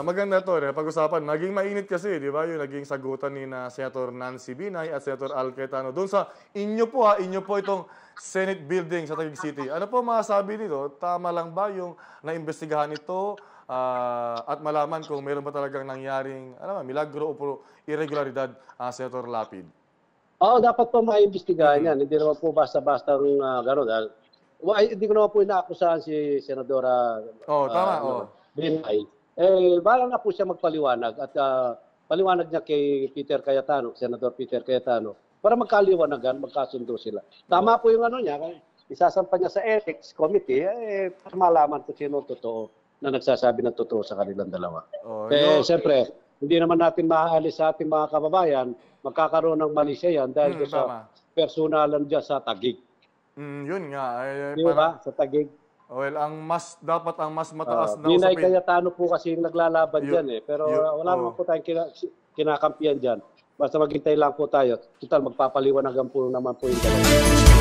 maganda to, pag-usapan. Naging mainit kasi, di ba, yung naging sagutan ni na Senator Nancy Binay at Senator Al Cayetano. Doon sa inyo po itong Senate building sa Taguig City. Ano po masasabi dito? Tama lang ba yung naimbestigahan ito at malaman kung meron ba talagang nangyaring milagro o irregularidad, Senator Lapid? Oo, dapat po maimbestigahan yan. Hindi naman po basta-basta gano'n. Hindi ko naman po inaakusahan si Senadora Binay. Balang na po siya magpaliwanag at paliwanag niya kay Senador Peter Cayetano, para magkaliwanagan, magkasundo sila. Tama po yung niya, isasampa niya sa Ethics Committee, para malaman kung sino totoo na nagsasabi ng totoo sa kanilang dalawa. Siyempre, hindi naman natin maaalis sa ating mga kababayan, magkakaroon ng mali siya yan dahil sa personalan dyan sa Taguig. Yun nga. Di ba? Sa Taguig. Well, dapat ang mas mataas na Binay Cayetano po kasi yung naglalaban dyan Pero wala naman po tayong kinakampiyan dyan. Basta maghintay lang po tayo. Total, magpapaliwanagan po naman po yung dalawa.